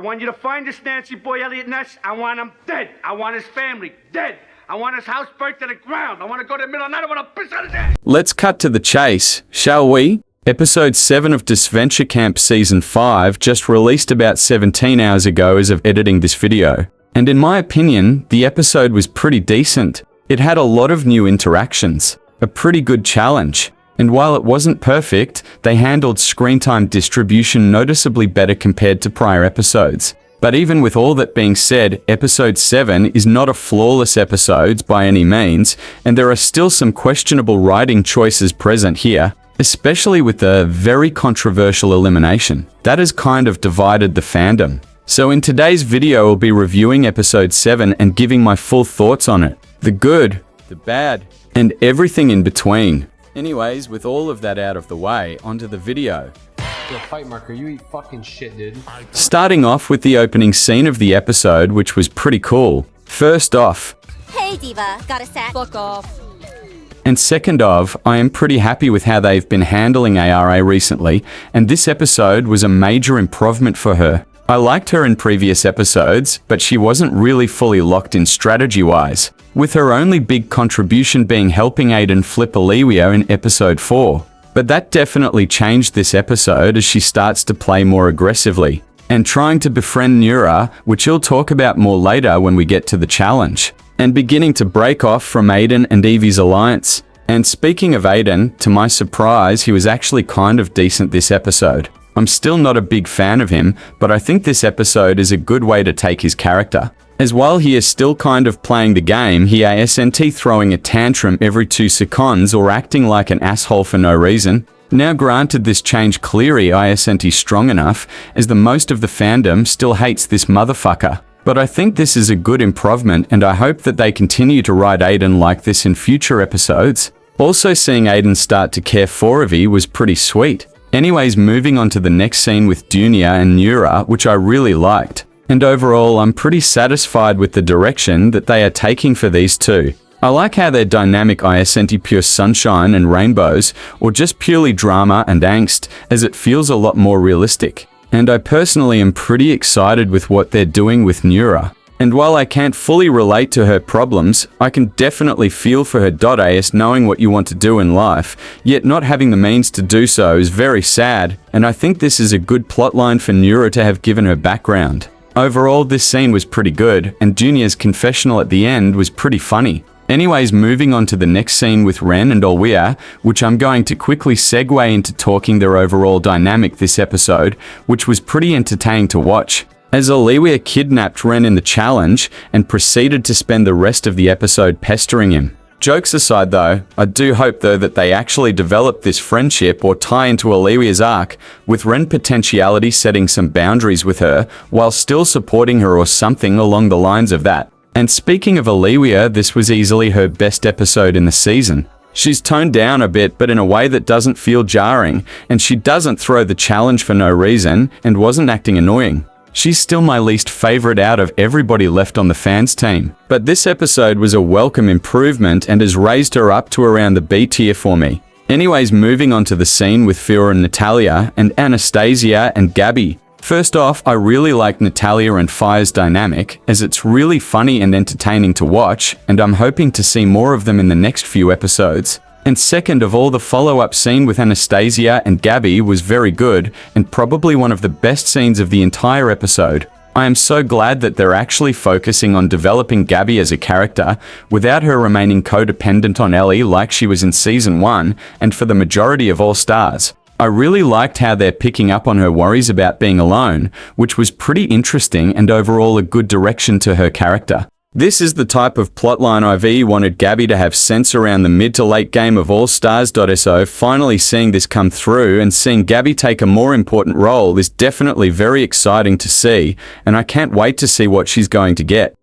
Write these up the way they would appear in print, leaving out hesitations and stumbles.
I want you to find this Nancy boy, Elliot Ness. I want him dead. I want his family dead. I want his house burnt to the ground. I want to go to the middle of the night. I want to piss on his ass. Let's cut to the chase, shall we? Episode 7 of Disventure Camp Season 5 just released about 17 hours ago as of editing this video. And in my opinion, the episode was pretty decent. It had a lot of new interactions, a pretty good challenge. And while it wasn't perfect, they handled screen time distribution noticeably better compared to prior episodes. But even with all that being said, episode 7 is not a flawless episode by any means, and there are still some questionable writing choices present here, especially with the very controversial elimination. That has kind of divided the fandom. So in today's video, I'll be reviewing episode 7 and giving my full thoughts on it. The good, the bad, and everything in between. Anyways, with all of that out of the way, onto the video. Yo, fight marker, you eat fucking shit, dude. Starting off with the opening scene of the episode, which was pretty cool. First off, Hey Diva, got a sack? Fuck off. and second of, I am pretty happy with how they've been handling ARA recently, and this episode was a major improvement for her. I liked her in previous episodes, but she wasn't really fully locked in strategy-wise, with her only big contribution being helping Aiden flip Olivia in episode 4. But that definitely changed this episode as she starts to play more aggressively, and trying to befriend Nura, which he'll talk about more later when we get to the challenge, and beginning to break off from Aiden and Evie's alliance. And speaking of Aiden, to my surprise, he was actually kind of decent this episode. I'm still not a big fan of him, but I think this episode is a good way to take his character. As while he is still kind of playing the game, he isn't throwing a tantrum every 2 seconds or acting like an asshole for no reason. Now granted, this change clearly isn't strong enough, as the most of the fandom still hates this motherfucker. But I think this is a good improvement, and I hope that they continue to write Aiden like this in future episodes. Also, seeing Aiden start to care for Evie was pretty sweet. Anyways, moving on to the next scene with Dunia and Nura, which I really liked. And overall, I'm pretty satisfied with the direction that they are taking for these two. I like how their dynamic isn't pure sunshine and rainbows, or just purely drama and angst, as it feels a lot more realistic. And I personally am pretty excited with what they're doing with Nura. And while I can't fully relate to her problems, I can definitely feel for her. As knowing what you want to do in life, yet not having the means to do so is very sad, and I think this is a good plotline for Nura to have given her background. Overall, this scene was pretty good, and Junior's confessional at the end was pretty funny. Anyways, moving on to the next scene with Ren and Olivia, which I'm going to quickly segue into talking their overall dynamic this episode, which was pretty entertaining to watch. As Olivia kidnapped Ren in the challenge and proceeded to spend the rest of the episode pestering him. Jokes aside though, I do hope though that they actually develop this friendship or tie into Olivia's arc, with Ren potentiality setting some boundaries with her while still supporting her or something along the lines of that. And speaking of Olivia, this was easily her best episode in the season. She's toned down a bit, but in a way that doesn't feel jarring, and she doesn't throw the challenge for no reason and wasn't acting annoying. She's still my least favorite out of everybody left on the fans team. But this episode was a welcome improvement and has raised her up to around the B tier for me. Anyways, moving on to the scene with Fiora and Natalia and Anastasia and Gabby. First off, I really like Natalia and Fire's dynamic, as it's really funny and entertaining to watch, and I'm hoping to see more of them in the next few episodes. And second of all, the follow-up scene with Anastasia and Gabby was very good, and probably one of the best scenes of the entire episode. I am so glad that they're actually focusing on developing Gabby as a character, without her remaining codependent on Ellie like she was in Season 1, and for the majority of All Stars. I really liked how they're picking up on her worries about being alone, which was pretty interesting and overall a good direction to her character. This is the type of plotline I've wanted Gabby to have sense around the mid to late game of All Stars. So finally seeing this come through and seeing Gabby take a more important role is definitely very exciting to see, and I can't wait to see what she's going to get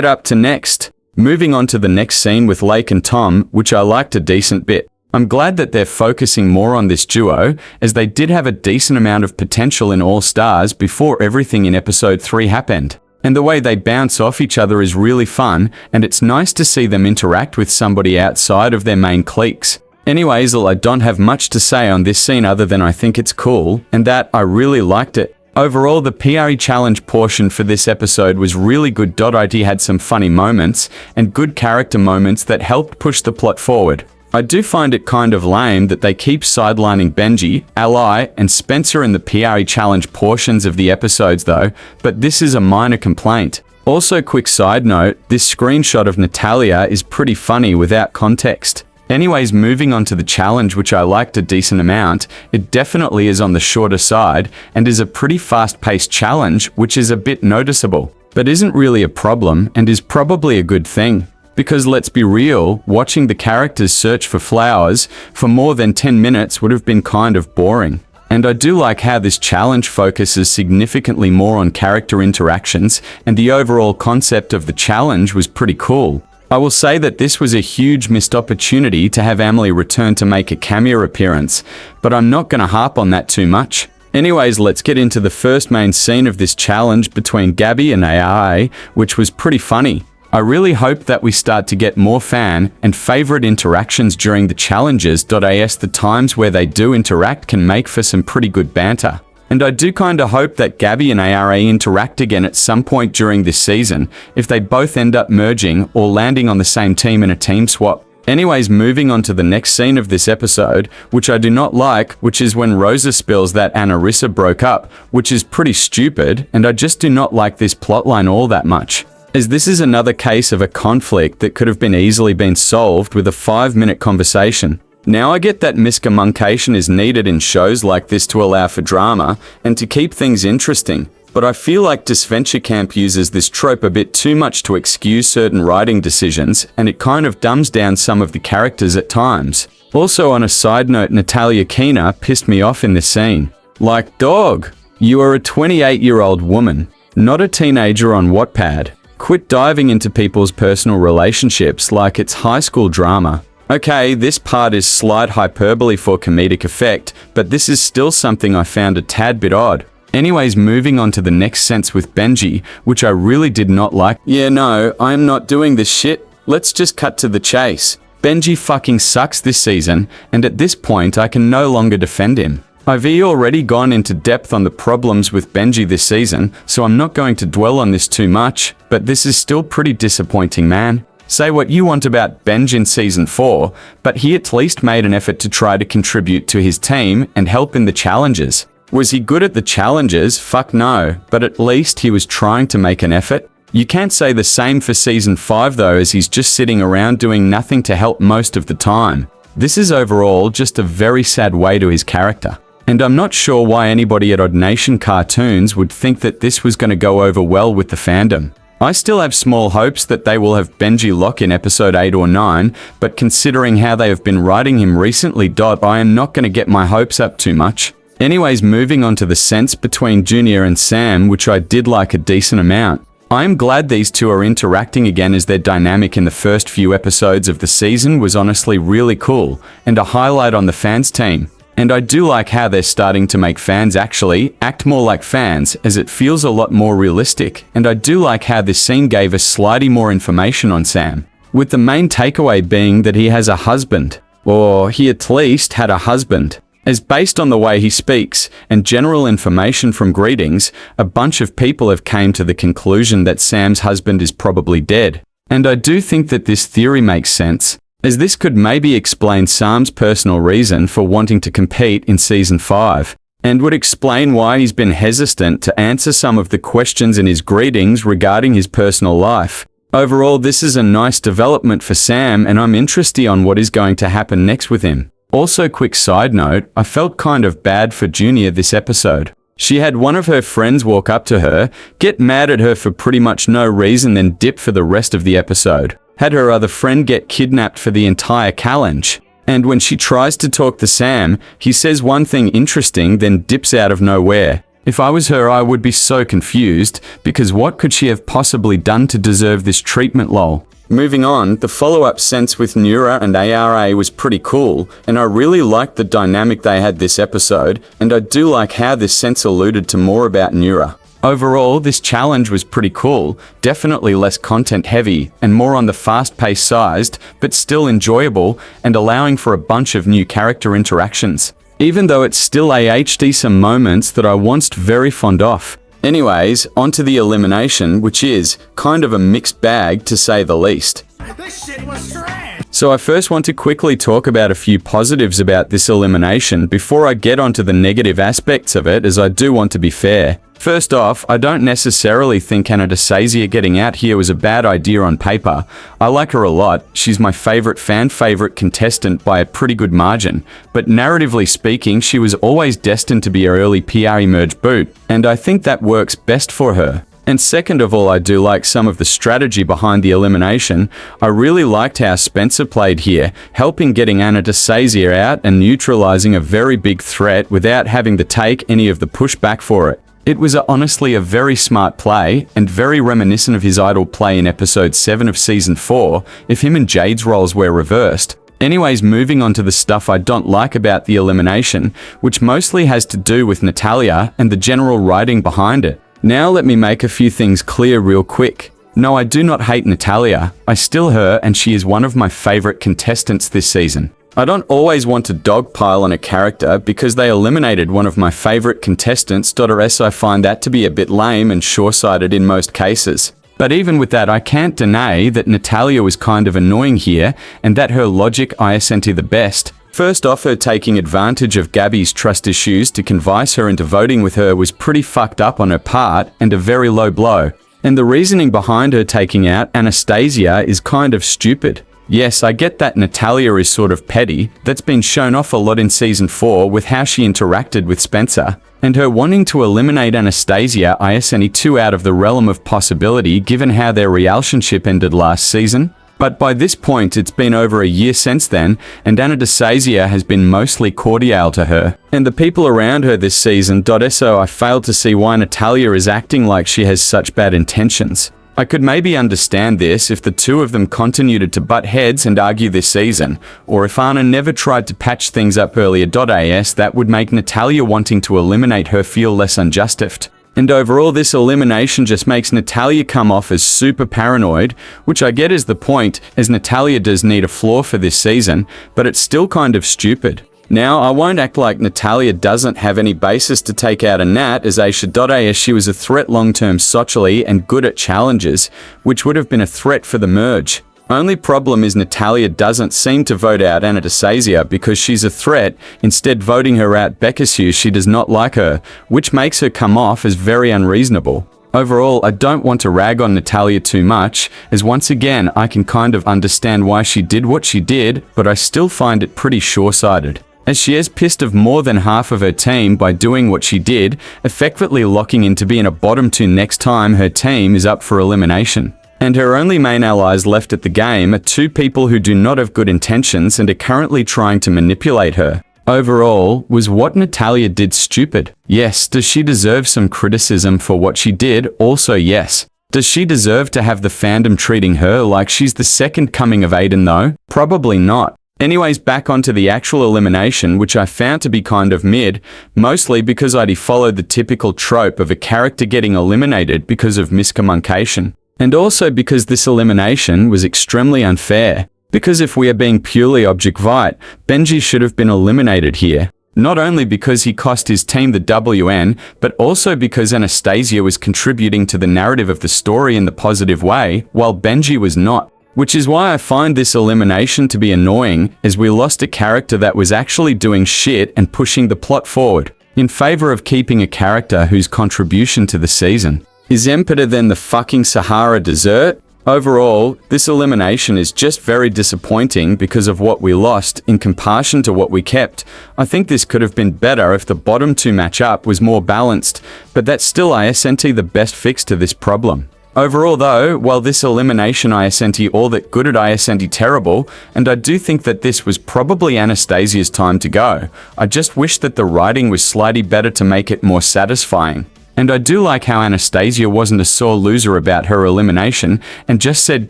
up to next. Moving on to the next scene with Lake and Tom, which I liked a decent bit. I'm glad that they're focusing more on this duo, as they did have a decent amount of potential in All Stars before everything in episode 3 happened. And the way they bounce off each other is really fun, and it's nice to see them interact with somebody outside of their main cliques. Anyways, I don't have much to say on this scene other than I think it's cool, and that I really liked it. Overall, the PRE challenge portion for this episode was really good. It had some funny moments and good character moments that helped push the plot forward. I do find it kind of lame that they keep sidelining Benji, Ally, and Spencer in the PRE challenge portions of the episodes though, but this is a minor complaint. Also, quick side note, this screenshot of Natalia is pretty funny without context. Anyways, moving on to the challenge, which I liked a decent amount, it definitely is on the shorter side and is a pretty fast-paced challenge, which is a bit noticeable, but isn't really a problem and is probably a good thing. Because let's be real, watching the characters search for flowers for more than 10 minutes would have been kind of boring. And I do like how this challenge focuses significantly more on character interactions, and the overall concept of the challenge was pretty cool. I will say that this was a huge missed opportunity to have Emily return to make a cameo appearance, but I'm not gonna harp on that too much. Anyways, let's get into the first main scene of this challenge between Gabby and ARA, which was pretty funny. I really hope that we start to get more fan and favorite interactions during the challenges. As the times where they do interact can make for some pretty good banter. And I do kinda hope that Gabby and ARA interact again at some point during this season, if they both end up merging or landing on the same team in a team swap. Anyways, moving on to the next scene of this episode, which I do not like, which is when Rosa spills that Anarissa broke up, which is pretty stupid, and I just do not like this plotline all that much. As this is another case of a conflict that could have been easily been solved with a 5-minute conversation. Now I get that miscommunication is needed in shows like this to allow for drama and to keep things interesting, but I feel like Disventure Camp uses this trope a bit too much to excuse certain writing decisions, and it kind of dumbs down some of the characters at times. Also, on a side note, Natalia Keena pissed me off in this scene. Like, dog, you are a 28-year-old woman, not a teenager on Wattpad. Quit diving into people's personal relationships like it's high school drama. Okay, this part is slight hyperbole for comedic effect, but this is still something I found a tad bit odd. Anyways, moving on to the next sense with Benji, which I really did not like. Yeah, no, I am not doing this shit. Let's just cut to the chase. Benji fucking sucks this season, and at this point I can no longer defend him. I've already gone into depth on the problems with Benji this season, so I'm not going to dwell on this too much, but this is still pretty disappointing, man. Say what you want about Benji in Season 4, but he at least made an effort to try to contribute to his team and help in the challenges. Was he good at the challenges? Fuck no, but at least he was trying to make an effort. You can't say the same for Season 5 though, as he's just sitting around doing nothing to help most of the time. This is overall just a very sad way to his character. And I'm not sure why anybody at Odd Nation Cartoons would think that this was going to go over well with the fandom. I still have small hopes that they will have Benji Lock in episode 8 or 9, but considering how they have been writing him recently, I am not going to get my hopes up too much. Anyways, moving on to the sense between Junior and Sam, which I did like a decent amount. I am glad these two are interacting again, as their dynamic in the first few episodes of the season was honestly really cool, and a highlight on the fans team. And I do like how they're starting to make fans actually act more like fans, as it feels a lot more realistic, and I do like how this scene gave us slightly more information on Sam, with the main takeaway being that he has a husband, or he at least had a husband, as based on the way he speaks and general information from greetings, a bunch of people have came to the conclusion that Sam's husband is probably dead. And I do think that this theory makes sense, as this could maybe explain Sam's personal reason for wanting to compete in Season 5, and would explain why he's been hesitant to answer some of the questions in his greetings regarding his personal life. Overall, this is a nice development for Sam, and I'm interested on what is going to happen next with him. Also, quick side note, I felt kind of bad for Junior this episode. She had one of her friends walk up to her, get mad at her for pretty much no reason, then dip for the rest of the episode. Had her other friend get kidnapped for the entire challenge. And when she tries to talk to Sam, he says one thing interesting, then dips out of nowhere. If I was her, I would be so confused, because what could she have possibly done to deserve this treatment, lol? Moving on, the follow-up sense with Nura and ARA was pretty cool, and I really liked the dynamic they had this episode, and I do like how this sense alluded to more about Nura. Overall, this challenge was pretty cool, definitely less content heavy and more on the fast-paced side, but still enjoyable and allowing for a bunch of new character interactions. even though it's still AHD some moments that I once very fond of. Anyways, onto the elimination, which is kind of a mixed bag to say the least. This shit was trash. So I first want to quickly talk about a few positives about this elimination before I get onto the negative aspects of it, as I do want to be fair. First off, I don't necessarily think Anastasia getting out here was a bad idea on paper. I like her a lot, she's my fan favorite contestant by a pretty good margin, but narratively speaking, she was always destined to be an early PR emerge boot, and I think that works best for her. And second of all, I do like some of the strategy behind the elimination. I really liked how Spencer played here, helping getting Anastasia out and neutralizing a very big threat without having to take any of the pushback for it. It was honestly a very smart play, and very reminiscent of his idol play in episode 7 of season 4, if him and Jade's roles were reversed. Anyways, moving on to the stuff I don't like about the elimination, which mostly has to do with Natalia and the general writing behind it. Now let me make a few things clear real quick. No, I do not hate Natalia. I still her, and she is one of my favorite contestants this season. I don't always want to dogpile on a character because they eliminated one of my favorite contestants, as I find that to be a bit lame and short-sighted in most cases. But even with that, I can't deny that Natalia was kind of annoying here, and that her logic isn't the best. First off, her taking advantage of Gabby's trust issues to convince her into voting with her was pretty fucked up on her part, and a very low blow. And the reasoning behind her taking out Anastasia is kind of stupid. Yes, I get that Natalia is sort of petty, that's been shown off a lot in season 4 with how she interacted with Spencer, and her wanting to eliminate Anastasia isn't too out of the realm of possibility given how their relationship ended last season. But by this point, it's been over a year since then, and Anastasia has been mostly cordial to her. And the people around her this season, so I failed to see why Natalia is acting like she has such bad intentions. I could maybe understand this if the two of them continued to butt heads and argue this season, or if Anna never tried to patch things up earlier. That would make Natalia wanting to eliminate her feel less unjustified. And overall, this elimination just makes Natalia come off as super paranoid, which I get is the point, as Natalia does need a flaw for this season, but it's still kind of stupid. Now, I won't act like Natalia doesn't have any basis to take out a Nat, as she was a threat long-term socially and good at challenges, which would have been a threat for the merge. Only problem is Natalia doesn't seem to vote out Anastasia because she's a threat, instead voting her out because she does not like her, which makes her come off as very unreasonable. Overall, I don't want to rag on Natalia too much, as once again, I can kind of understand why she did what she did, but I still find it pretty short-sighted, as she has pissed off more than half of her team by doing what she did, effectively locking in to being a bottom 2 next time her team is up for elimination. And her only main allies left at the game are 2 people who do not have good intentions and are currently trying to manipulate her. Overall, was what Natalia did stupid? Yes. Does she deserve some criticism for what she did? Also yes. Does she deserve to have the fandom treating her like she's the second coming of Aiden though? Probably not. Anyways, back onto the actual elimination, which I found to be kind of mid, mostly because I'd followed the typical trope of a character getting eliminated because of miscommunication. And also because this elimination was extremely unfair. Because if we are being purely objective, Benji should have been eliminated here. Not only because he cost his team the WN, but also because Anastasia was contributing to the narrative of the story in the positive way, while Benji was not. Which is why I find this elimination to be annoying, as we lost a character that was actually doing shit and pushing the plot forward, in favor of keeping a character whose contribution to the season is better than the fucking Sahara Desert. Overall, this elimination is just very disappointing because of what we lost in comparison to what we kept. I think this could have been better if the bottom 2 matchup was more balanced, but that's still isn't the best fix to this problem. Overall though, while this elimination isn't all that good, it isn't terrible, and I do think that this was probably Anastasia's time to go. I just wish that the writing was slightly better to make it more satisfying. And I do like how Anastasia wasn't a sore loser about her elimination and just said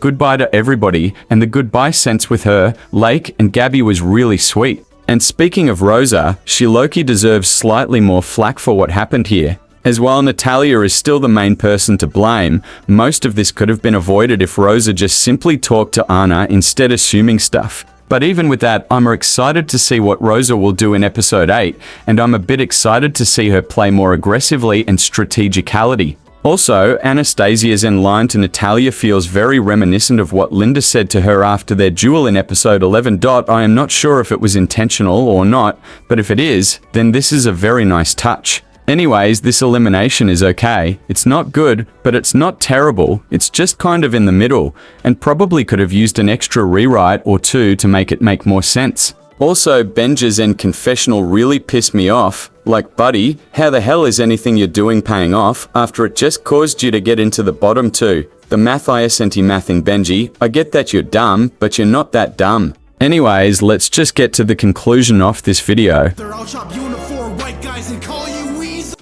goodbye to everybody, and the goodbye sense with her, Lake, and Gabby was really sweet. And speaking of Rosa, she low-key deserves slightly more flack for what happened here. As while Natalia is still the main person to blame, most of this could have been avoided if Rosa just simply talked to Anna instead assuming stuff. But even with that, I'm excited to see what Rosa will do in episode 8, and I'm a bit excited to see her play more aggressively and strategicality. Also, Anastasia's line to Natalia feels very reminiscent of what Linda said to her after their duel in episode 11. I am not sure if it was intentional or not, but if it is, then this is a very nice touch. Anyways, this elimination is okay. It's not good, but it's not terrible. It's just kind of in the middle, and probably could have used an extra rewrite or two to make it make more sense. Also, Benja's end confessional really pissed me off. Like, buddy, how the hell is anything you're doing paying off after it just caused you to get into the bottom two? The math mathing Benji, I get that you're dumb, but you're not that dumb. Anyways, let's just get to the conclusion of this video.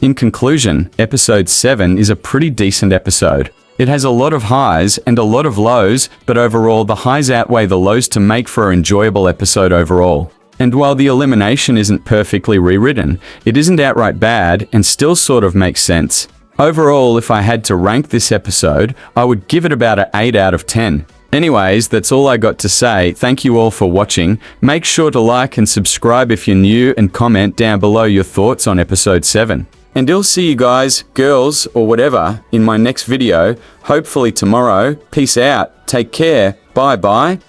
In conclusion, episode 7 is a pretty decent episode. It has a lot of highs and a lot of lows, but overall the highs outweigh the lows to make for an enjoyable episode overall. And while the elimination isn't perfectly rewritten, it isn't outright bad and still sort of makes sense. Overall, if I had to rank this episode, I would give it about an 8 out of 10. Anyways, that's all I got to say. Thank you all for watching. Make sure to like and subscribe if you're new and comment down below your thoughts on episode 7. And I'll see you guys, girls, or whatever, in my next video, hopefully tomorrow. Peace out. Take care. Bye-bye.